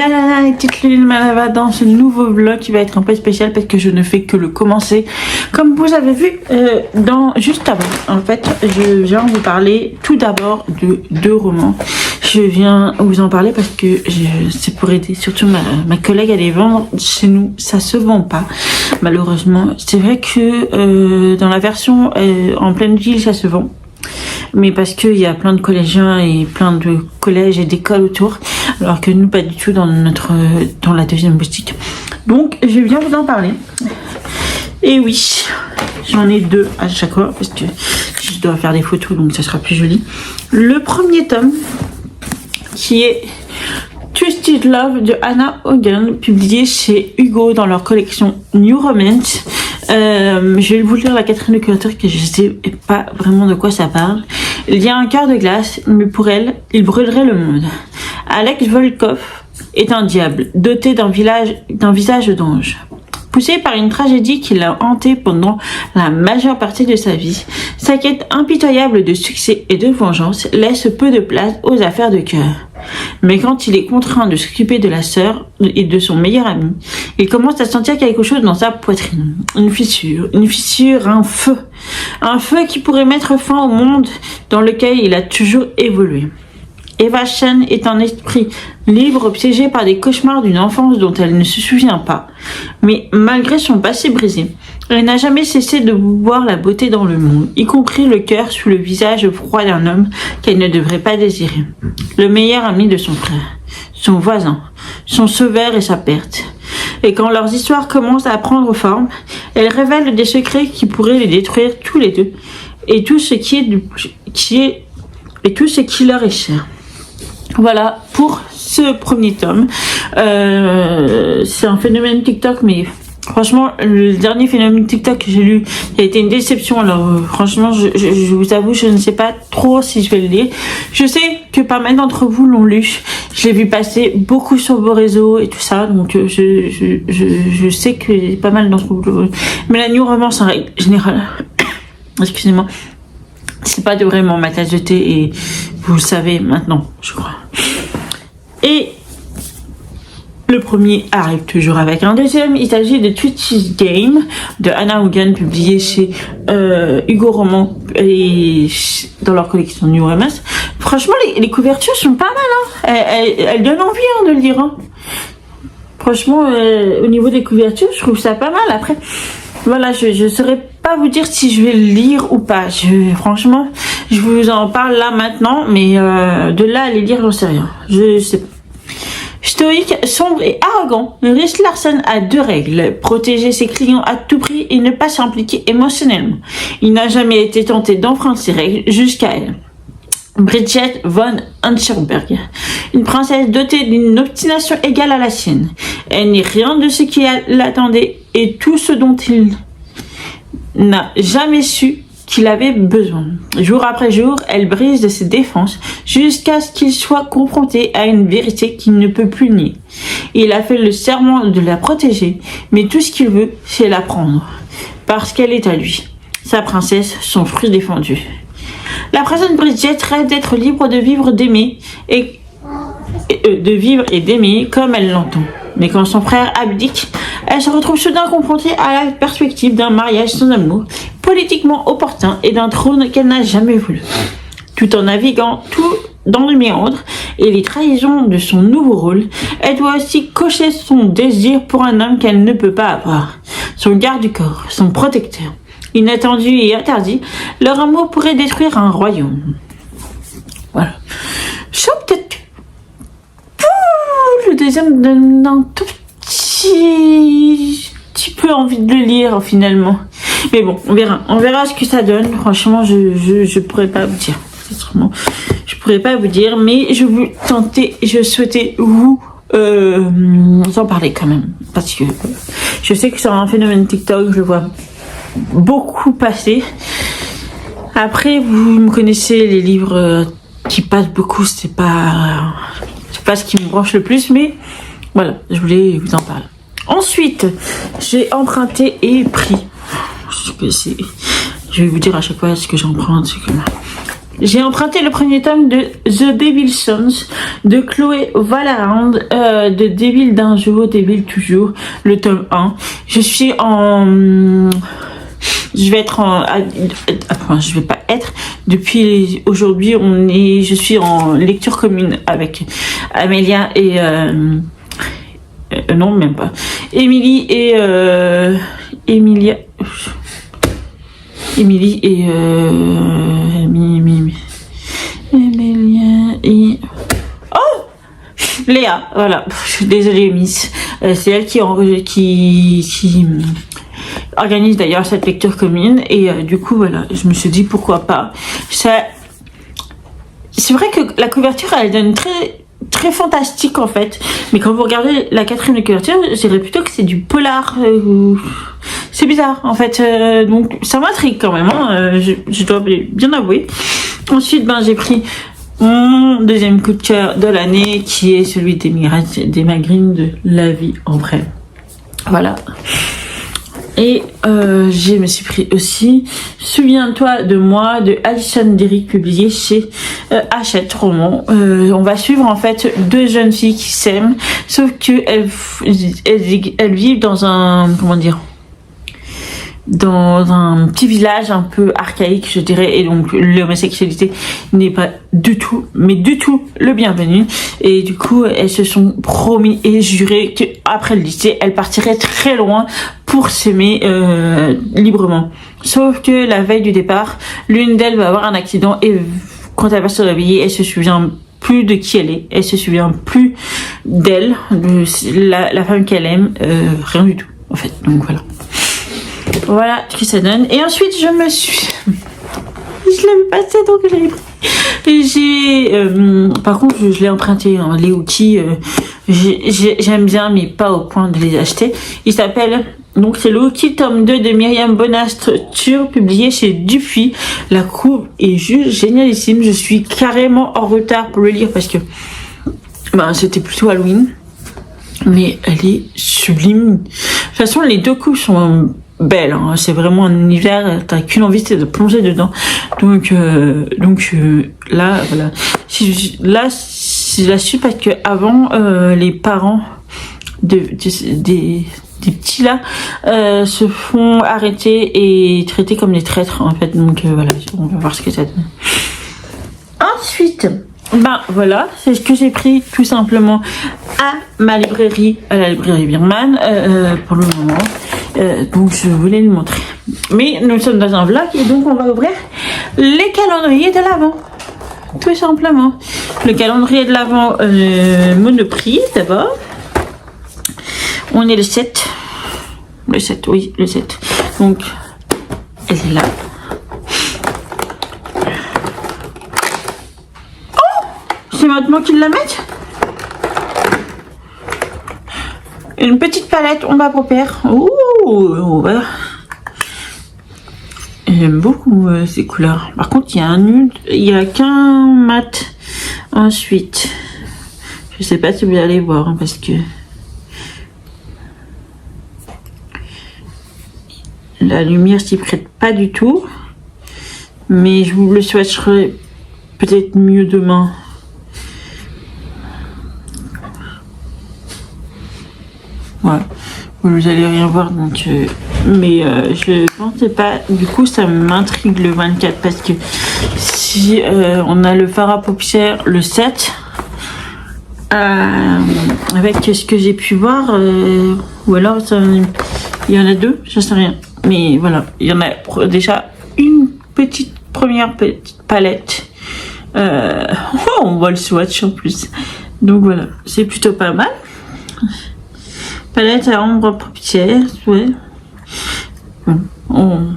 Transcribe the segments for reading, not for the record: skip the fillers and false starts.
Nana et petite Lune Manava dans ce nouveau vlog qui va être un peu spécial parce que je ne fais que le commencer. Comme vous avez vu juste avant, en fait, je viens vous parler tout d'abord de 2 romans. Je viens vous en parler parce que c'est pour aider surtout ma collègue à les vendre. Chez nous, ça se vend pas, malheureusement. C'est vrai que dans la version en pleine ville, ça se vend. Mais parce qu'il y a plein de collégiens et plein de collèges et d'écoles autour, alors que nous pas du tout dans la deuxième boutique. Donc je viens vous en parler. Et oui, j'en ai 2 à chaque fois parce que je dois faire des photos, donc ça sera plus joli. Le premier tome qui est Twisted Love de Hannah Hogan, publié chez Hugo dans leur collection New Romance. Je vais vous lire la quatrième de couverture que je sais pas vraiment de quoi ça parle. Il y a un cœur de glace, mais pour elle, il brûlerait le monde. Alex Volkov est un diable, doté d'un visage d'ange. Poussé par une tragédie qui l'a hanté pendant la majeure partie de sa vie, sa quête impitoyable de succès et de vengeance laisse peu de place aux affaires de cœur. Mais quand il est contraint de s'occuper de la sœur et de son meilleur ami, il commence à sentir quelque chose dans sa poitrine. Une fissure, un feu. Un feu qui pourrait mettre fin au monde dans lequel il a toujours évolué. Eva Chen est un esprit libre piégé par des cauchemars d'une enfance dont elle ne se souvient pas. Mais malgré son passé brisé, elle n'a jamais cessé de voir la beauté dans le monde, y compris le cœur sous le visage froid d'un homme qu'elle ne devrait pas désirer. Le meilleur ami de son frère, son voisin, son sauveur et sa perte. Et quand leurs histoires commencent à prendre forme, elle révèle des secrets qui pourraient les détruire tous les deux, et tout ce qui leur est cher. Voilà pour ce premier tome. C'est un phénomène TikTok, mais franchement, le dernier phénomène TikTok que j'ai lu, il a été une déception. Alors franchement, je vous avoue, je ne sais pas trop si je vais le lire. Je sais que pas mal d'entre vous l'ont lu. Je l'ai vu passer beaucoup sur vos réseaux et tout ça, donc je sais que pas mal d'entre vous. Mais la new romance en règle générale, excusez-moi, c'est pas vraiment ma tasse de thé et vous le savez maintenant, je crois. Et le premier arrive toujours avec un deuxième. Il s'agit de Twitch's Game de Hannah Hogan, publié chez Hugo Roman et dans leur collection New Romance. Franchement, les couvertures sont pas mal, hein. Elles donnent envie de le lire, hein. Franchement, au niveau des couvertures, je trouve ça pas mal. Après, voilà, je saurais pas vous dire si je vais le lire ou pas. Franchement, je vous en parle là maintenant, mais de là à les lire, j'en sais rien. Je sais pas. Stoïque, sombre et arrogant, Rick Larson a 2 règles: protéger ses clients à tout prix et ne pas s'impliquer émotionnellement. Il n'a jamais été tenté d'enfreindre ces règles jusqu'à elle. Bridget von Hanschenberg, une princesse dotée d'une obstination égale à la sienne. Elle n'est rien de ce qui l'attendait et tout ce dont il n'a jamais su qu'il avait besoin. Jour après jour, elle brise de ses défenses jusqu'à ce qu'il soit confronté à une vérité qu'il ne peut plus nier. Il a fait le serment de la protéger, mais tout ce qu'il veut, c'est la prendre, parce qu'elle est à lui, sa princesse, son fruit défendu. La princesse Bridget rêve d'être libre de vivre et d'aimer comme elle l'entend. Mais quand son frère abdique, elle se retrouve soudain confrontée à la perspective d'un mariage sans amour, politiquement opportun et d'un trône qu'elle n'a jamais voulu. Tout en naviguant dans le méandre et les trahisons de son nouveau rôle, elle doit aussi cocher son désir pour un homme qu'elle ne peut pas avoir. Son garde du corps, son protecteur. Inattendu et interdit, leur amour pourrait détruire un royaume. Voilà. Je peut-être le deuxième donne un tout petit peu envie de le lire finalement. Mais bon, on verra ce que ça donne. Franchement, je pourrais pas vous dire. Je pourrais pas vous dire, mais je souhaitais vous en parler quand même, parce que je sais que c'est un phénomène TikTok, je le vois beaucoup passer. Après, vous me connaissez, les livres qui passent beaucoup, c'est pas ce qui me branche le plus, mais voilà, je voulais vous en parler. Ensuite, j'ai emprunté et pris. Je vais vous dire à chaque fois ce que j'emprunte. j'ai emprunté le premier tome de The Devil Sons de Chloé Vaillant, de Devil d'un jour, Devil toujours, le tome 1. Je suis en... Je vais être en... Enfin, je vais pas être. Depuis aujourd'hui, je suis en lecture commune avec Amélia et... non, même pas. Émilie et... Emilia... Émilie et... Emilia et... Oh, Léa, voilà. Je suis désolée, Miss. C'est elle qui organise d'ailleurs cette lecture commune. Et du coup, voilà, je me suis dit pourquoi pas. C'est vrai que la couverture, elle donne très fantastique en fait. Mais quand vous regardez la quatrième couverture, je dirais plutôt que c'est du polar. C'est bizarre en fait. Donc ça m'intrigue quand même. Hein, je dois bien avouer. Ensuite, j'ai pris mon deuxième coup de cœur de l'année qui est celui des Migraines de La Vie en vrai. Voilà. Et je me suis pris aussi Souviens-toi de moi de Alison Derrick, publié chez Hachette Roman. On va suivre en fait deux jeunes filles qui s'aiment, sauf que elles vivent dans un, comment dire, dans un petit village un peu archaïque, je dirais, et donc l'homosexualité n'est pas du tout, mais du tout le bienvenu. Et du coup, elles se sont promis et juré qu'après le lycée, elles partiraient très loin pour s'aimer librement. Sauf que la veille du départ, l'une d'elles va avoir un accident et quand elle va se réveiller, elle se souvient plus de qui elle est, elle se souvient plus d'elle, de la femme qu'elle aime, rien du tout en fait. Donc voilà ce que ça donne. Et ensuite je l'avais passé donc je l'ai pris. Et par contre je l'ai emprunté, hein, les outils j'aime bien mais pas au point de les acheter. Il s'appelle, donc c'est le Outil tome 2 de Myriam Bonastructure, publié chez Dupuis. La couve est juste génialissime. Je suis carrément en retard pour le lire parce que c'était plutôt Halloween, mais elle est sublime. De toute façon les deux couves sont belle, hein. C'est vraiment un univers, t'as qu'une envie, c'est de plonger dedans. Donc là, voilà. Là, je la suis parce que avant, les parents des petits là se font arrêter et traiter comme des traîtres en fait. Donc voilà, on va voir ce que ça donne. Ensuite, voilà, c'est ce que j'ai pris tout simplement à la librairie Birman pour le moment. Donc je voulais le montrer. Mais nous sommes dans un vlog et donc on va ouvrir les calendriers de l'Avent. Tout simplement. Le calendrier de l'Avent Monoprix d'abord. On est le 7. Le 7, oui, le 7. Donc, elle est là. Oh! C'est maintenant qu'ils la mettent. Une petite palette ombre à paupières. Ouh, voilà. J'aime beaucoup ces couleurs. Par contre, il y a un nude, il y a qu'un mat. Ensuite, je sais pas si vous allez voir hein, parce que la lumière s'y prête pas du tout. Mais je vous le souhaiterais peut-être mieux demain. Voilà, vous allez rien voir donc mais je pensais pas, du coup ça m'intrigue le 24 parce que si on a le fard à paupières le 7 avec ce que j'ai pu voir ou alors il y en a deux, je sais rien, mais voilà, il y en a déjà une première petite palette on voit le swatch en plus, donc voilà, c'est plutôt pas mal. Palette à ombre paupières, ouais.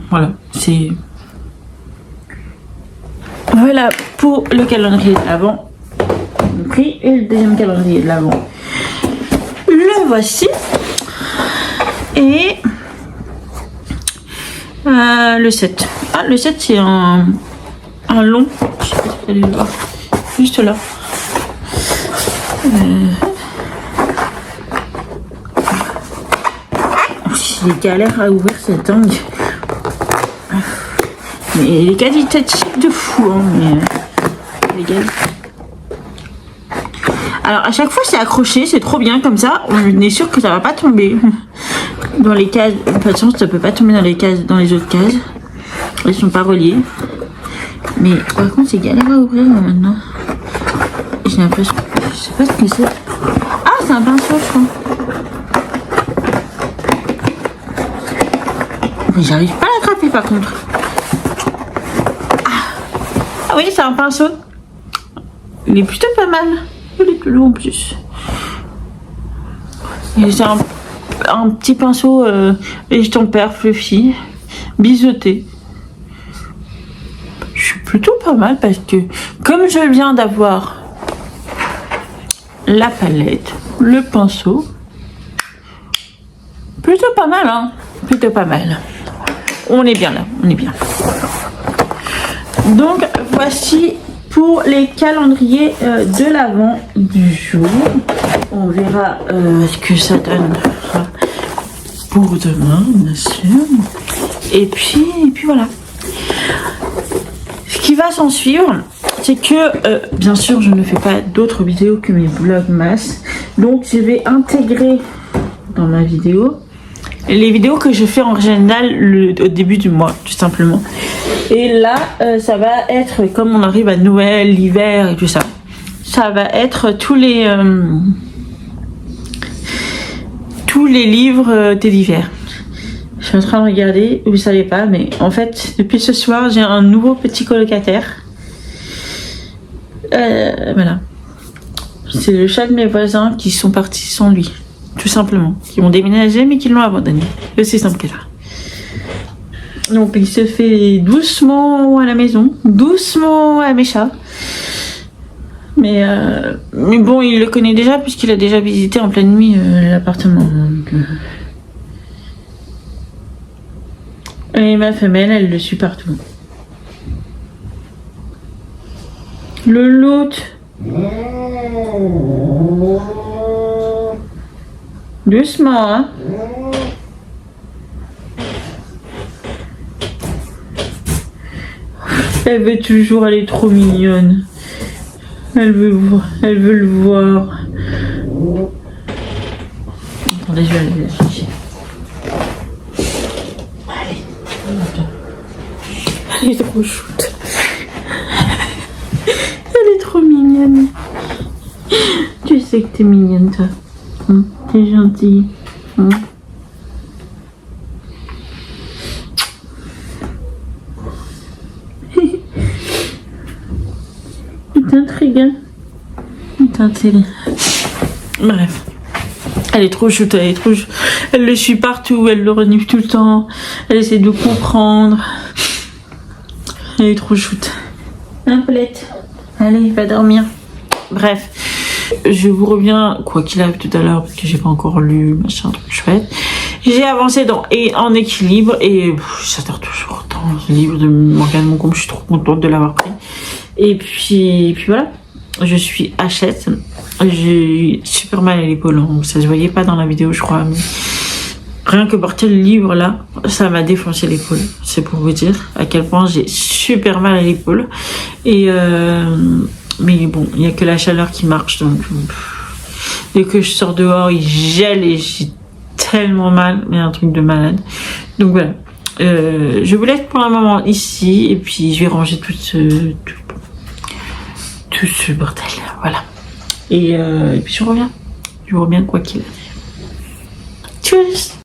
Voilà, c'est... Voilà pour le calendrier de l'Avent. Pris et le deuxième calendrier de l'Avent. Le voici. Et... le 7. Ah, le 7 c'est un long. Je sais pas si vous allez le voir. Juste là. J'ai galère à ouvrir cette dingue. Mais les qualitatifs de fou, hein, mais les gars. Alors à chaque fois c'est accroché, c'est trop bien comme ça, on est sûr que ça va pas tomber dans les cases. De toute façon ça peut pas tomber dans les cases, dans les autres cases. Ils sont pas reliés. Mais par contre c'est galère à ouvrir maintenant. J'ai l'impression, je sais pas ce que c'est. Ah c'est un pinceau je crois. Mais j'arrive pas à l'attraper par contre. Ah oui c'est un pinceau. Il est plutôt pas mal. Il est plus lourd en plus. C'est un petit pinceau et ton père fluffy, biseauté. Je suis plutôt pas mal parce que comme je viens d'avoir la palette, le pinceau, plutôt pas mal hein, plutôt pas mal. On est bien là, on est bien. Donc voici pour les calendriers de l'Avent du jour. On verra ce que ça donne pour demain, bien sûr. Et puis voilà. Ce qui va s'en suivre, c'est que, bien sûr, je ne fais pas d'autres vidéos que mes vlogmas. Donc, je vais intégrer dans ma vidéo les vidéos que je fais en général au début du mois, tout simplement. Et là, ça va être, comme on arrive à Noël, l'hiver et tout ça, ça va être tous les livres de l'hiver. Je suis en train de regarder, vous savez pas, mais en fait, depuis ce soir, j'ai un nouveau petit colocataire. Voilà. C'est le chat de mes voisins qui sont partis sans lui, tout simplement. Qui ont déménagé, mais qui l'ont abandonné. C'est aussi simple que ça. Donc il se fait doucement à la maison, doucement à mes chats. Mais bon, il le connaît déjà puisqu'il a déjà visité en pleine nuit l'appartement. Donc, et ma femelle, elle le suit partout. Le lot. Doucement, hein. Elle veut toujours, elle est trop mignonne. Elle veut le voir. Attendez, je vais aller la chercher. Allez. Elle est trop chouette. Elle est trop mignonne. Tu sais que t'es mignonne, toi. T'es gentille. T'intrigue. Bref. Elle est trop chouette, elle le suit partout, elle le renifle tout le temps. Elle essaie de comprendre. Elle est trop chouette. Un Paulette. Allez, va dormir. Bref. Je vous reviens, quoi qu'il arrive tout à l'heure, parce que j'ai pas encore lu, machin, truc chouette. J'ai avancé en équilibre et j'adore toujours autant le livre de Morgane Moncombe, je suis trop contente de l'avoir pris. Et puis voilà, je suis Hachette. J'ai eu super mal à l'épaule, ça se voyait pas dans la vidéo je crois, mais rien que porter le livre là, ça m'a défoncé l'épaule. C'est pour vous dire à quel point j'ai super mal à l'épaule. Et mais bon, il n'y a que la chaleur qui marche, donc dès que je sors dehors, il gèle et j'ai tellement mal, mais un truc de malade. Donc voilà, je vous laisse pour un moment ici et puis je vais ranger tout ce bordel, voilà. Et puis je reviens quoi qu'il arrive. Tchuss.